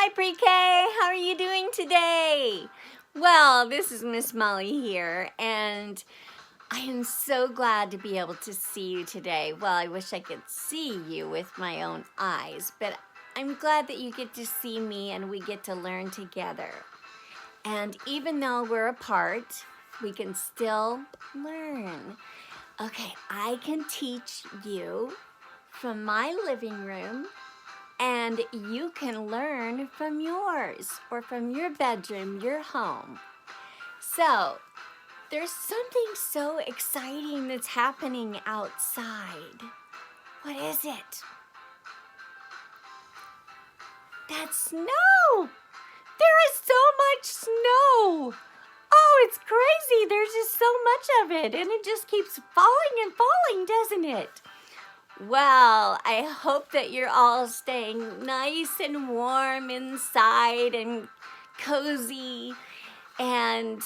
Hi Pre-K, how are you doing today? Well, this is Miss Molly here, and I am so glad to be able to see you today. Well, I wish I could see you with my own eyes, but I'm glad that you get to see me and we get to learn together. And even though we're apart, we can still learn. Okay, I can teach you from my living room, and you can learn from yours or from your bedroom, your home. So, there's something so exciting that's happening outside. What is it? That's snow! There is so much snow! Oh, it's crazy! There's just so much of it, and it just keeps falling and falling, doesn't it? Well, I hope that you're all staying nice and warm inside and cozy. And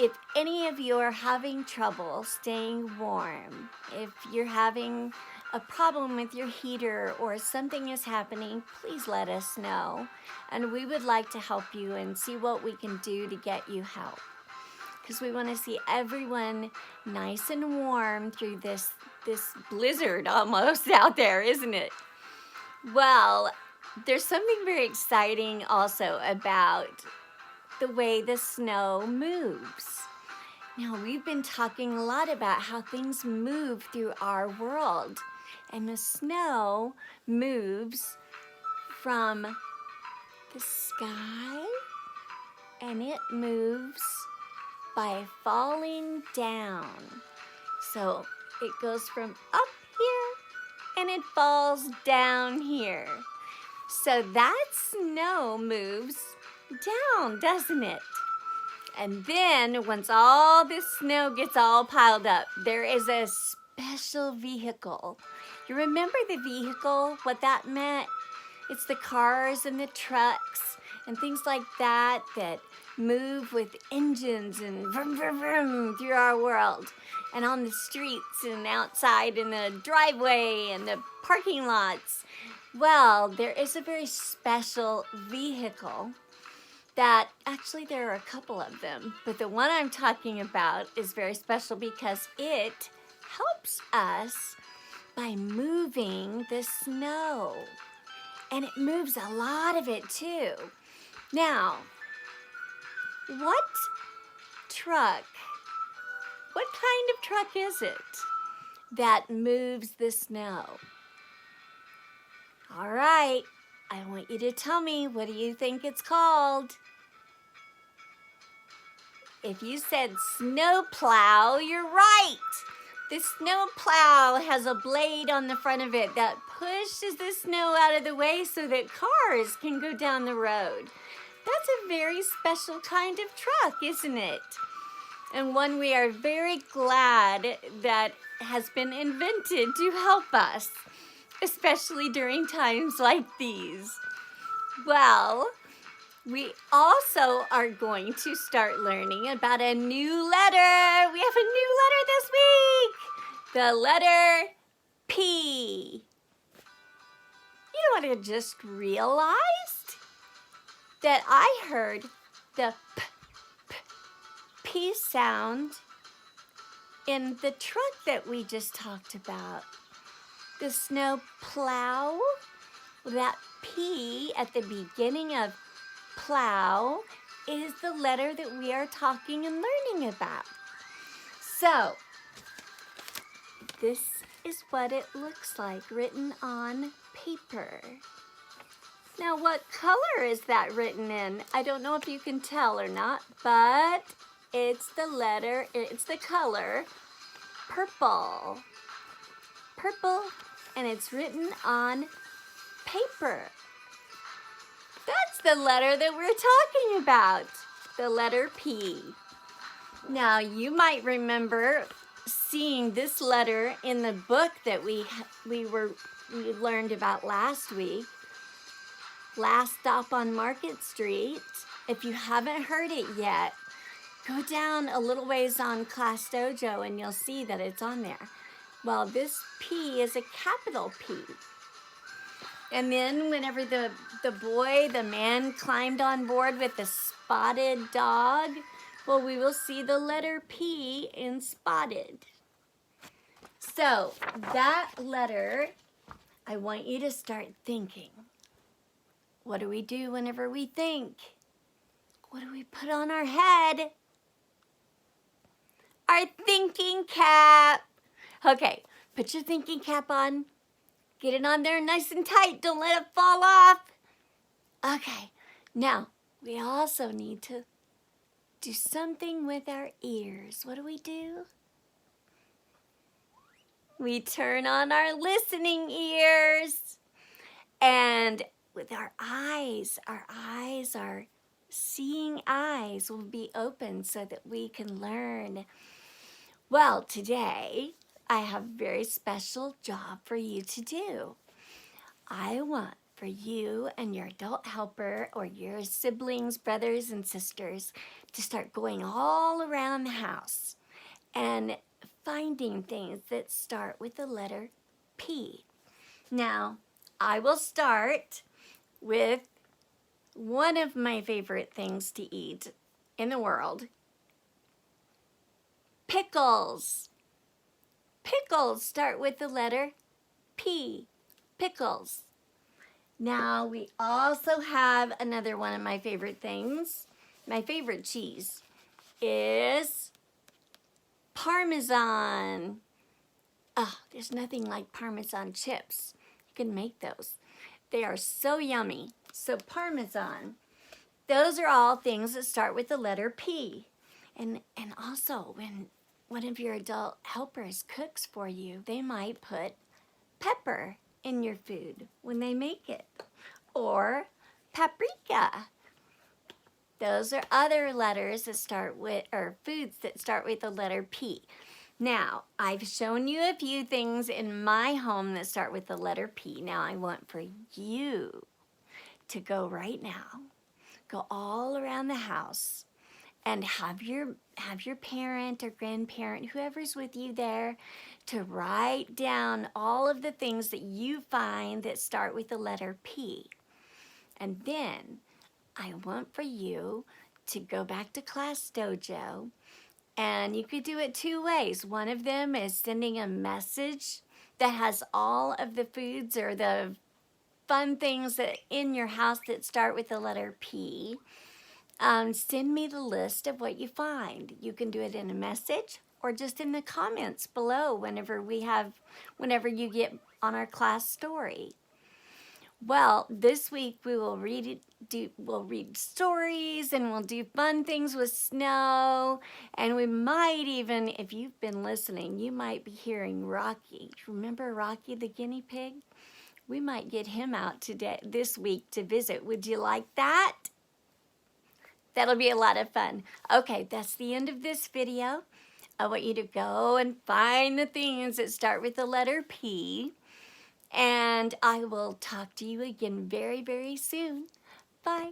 if any of you are having trouble staying warm, if you're having a problem with your heater or something is happening, please let us know. And we would like to help you and see what we can do to get you help. Because we want to see everyone nice and warm through this blizzard almost out there, isn't it? Well, there's something very exciting also about the way the snow moves. Now, we've been talking a lot about how things move through our world, and the snow moves from the sky, and it moves by falling down. So it goes from up here and it falls down here. So that snow moves down, doesn't it? And then once all this snow gets all piled up, there is a special vehicle. You remember the vehicle, what that meant? It's the cars and the trucks and things like that that move with engines and vroom, vroom, vroom through our world, and on the streets and outside in the driveway and the parking lots. Well, there is a very special vehicle that actually there are a couple of them, but the one I'm talking about is very special because it helps us by moving the snow, and it moves a lot of it too. Now, what kind of truck is it that moves the snow? All right, I want you to tell me, what do you think it's called? If you said snow plow, you're right. The snow plow has a blade on the front of it that pushes the snow out of the way so that cars can go down the road. That's a very special kind of truck, isn't it? And one we are very glad that has been invented to help us, especially during times like these. Well, we also are going to start learning about a new letter. We have a new letter this week. The letter P. You know what I just realized? That I heard the P sound in the truck that we just talked about. The snow plow, that P at the beginning of plow is the letter that we are talking and learning about. So, this is what it looks like written on paper. Now, what color is that written in? I don't know if you can tell or not, but it's the color purple. Purple, and it's written on paper. That's the letter that we're talking about, the letter P. Now, you might remember seeing this letter in the book that we learned about last week, Last Stop on Market Street. If you haven't heard it yet, go down a little ways on Class Dojo and you'll see that it's on there. Well, this P is a capital P. And then whenever the man climbed on board with the spotted dog, well, we will see the letter P in spotted. So that letter, I want you to start thinking. What do we do whenever we think? What do we put on our head? Our thinking cap. Okay, put your thinking cap on. Get it on there nice and tight. Don't let it fall off. Okay, now we also need to do something with our ears. What do? We turn on our listening ears. And with our eyes, our seeing eyes will be open so that we can learn. Well, today I have a very special job for you to do. I want for you and your adult helper or your siblings, brothers and sisters to start going all around the house and finding things that start with the letter P. Now, I will start with one of my favorite things to eat in the world. Pickles. Pickles start with the letter P. Pickles. Now we also have another one of my favorite things. My favorite cheese is Parmesan. Oh, there's nothing like Parmesan chips. You can make those. They are so yummy. So Parmesan. Those are all things that start with the letter P. And also when one of your adult helpers cooks for you, they might put pepper in your food when they make it, or paprika. Those are other letters that start with, or foods that start with the letter P. Now, I've shown you a few things in my home that start with the letter P. Now, I want for you to go right now, go all around the house, and have your parent or grandparent, whoever's with you there, to write down all of the things that you find that start with the letter P. And then I want for you to go back to Class Dojo, and you could do it two ways. One of them is sending a message that has all of the foods or the fun things that in your house that start with the letter P. Send me the list of what you find. You can do it in a message or just in the comments below whenever you get on our class story. Well, this week we will read stories, and we'll do fun things with snow, and we might even, if you've been listening, you might be hearing Rocky. Remember Rocky the guinea pig? We might get him out this week to visit. Would you like that? That'll be a lot of fun. Okay, that's the end of this video. I want you to go and find the things that start with the letter P. And I will talk to you again very, very soon. Bye.